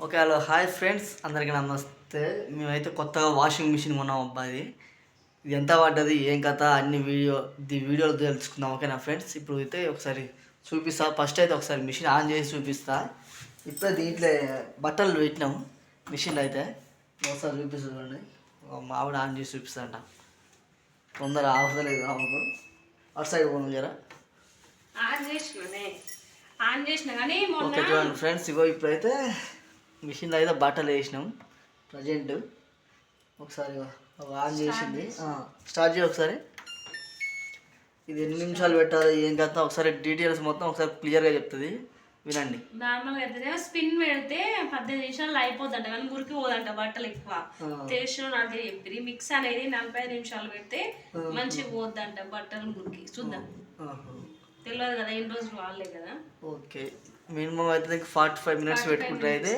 Okay, hello, hi friends, అందరికీ నమస్తే. మేమైతే కొత్తగా వాషింగ్ మిషన్ కొన్నాం అబ్బాయి. ఇది ఎంత పడ్డది, ఏం కథ, అన్ని వీడియోలో తెలుసుకుందాం. ఓకేనా ఫ్రెండ్స్? ఇప్పుడు అయితే ఒకసారి చూపిస్తా. ఫస్ట్ అయితే ఒకసారి మిషన్ ఆన్ చేసి చూపిస్తా. ఇప్పుడే దీంట్లో బట్టలు పెట్టినాము మిషన్లో అయితే. ఒకసారి చూపిస్తుంది. మావిడ ఆన్ చేసి చూపిస్తాంట. తొందర అవసరం ఆమెకు. అటు సైడ్ పోను జరా. ఆన్ చేసిన కానీ ఓకే చూడండి ఫ్రెండ్స్, ఇగో ఇప్పుడైతే మిషన్లో అయితే బట్టలు వేసినాం ప్రజెంట్. ఒకసారి ఆన్ చేసింది, స్టార్ట్ చేయి ఒకసారి. ఇది ఎన్ని నిమిషాలు పెట్టాలి, ఏం కదా ఒకసారి డీటెయిల్స్ మొత్తం ఒకసారి క్లియర్గా చెప్తుంది, వినండి. నార్మల్గా అయితే స్పిన్ పెడితే 18 నిమిషాలు అయిపోద్దంట, కానీ మురికి పోదంట బట్టలు ఎక్కువ. తెలిసిన నాకే చెప్పి మిక్స్ అనేది 45 నిమిషాలు పెడితే మంచిగా పోద్దంట బట్టలు మురికి. చూద్దాం, తెలియదు కదా, ఎన్ని రోజులు వాళ్ళే కదా. ఓకే, మినిమం అయితే 45 మినిట్స్ పెట్టుకుంటే అయితే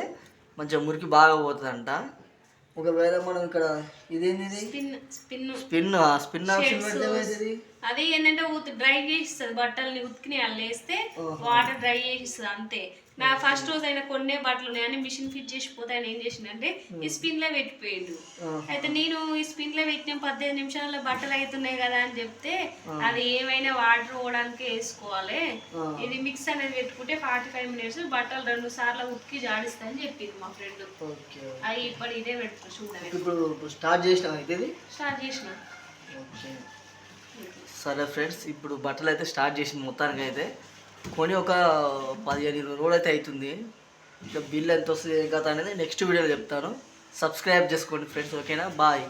మంచిగా మురికి బాగా పోతుందంట. ఒకవేళ మనం ఇక్కడ ఇదేంటి స్పిన్ ఆప్షన్ పెడితే ఏమవుతుంది? అది ఏంటంటే డ్రై చేసిస్తుంది బట్టల్ని, ఉతికిని అల్ల వేస్తే వాటర్ డ్రై చేసిస్తుంది అంతే. నా ఫస్ట్ రోజు అయినా కొన్ని బట్టలు ఉన్నాయని మిషన్ ఫిట్ చేసిపోతే ఆయన ఏం చేసిందంటే ఈ స్పిన్ లో పెట్టిపోయిండు. అయితే నేను ఈ స్పిన్ లో పెట్టిన 18 నిమిషాలలో బట్టలు అవుతున్నాయి కదా అని చెప్తే, అది ఏమైనా వాటర్ పోవడానికి వేసుకోవాలి, ఇది మిక్స్ అనేది పెట్టుకుంటే 45 మినిట్స్ బట్టలు 2 సార్లు ఉతికి జాడిస్తాయని చెప్పింది మా ఫ్రెండ్. అది ఇప్పుడు ఇదే పెట్టుకో చూడండి. స్టార్ట్ చేసిన. సరే ఫ్రెండ్స్, ఇప్పుడు బట్టలు అయితే స్టార్ట్ చేసింది. మొత్తానికి అయితే కొని ఒక 15-20 రోజులు అయితే అవుతుంది. ఇంకా బిల్ ఎంత వస్తుంది, ఏ కథ అనేది నెక్స్ట్ వీడియోలో చెప్తాను. సబ్స్క్రైబ్ చేసుకోండి ఫ్రెండ్స్. ఓకేనా? బాయ్.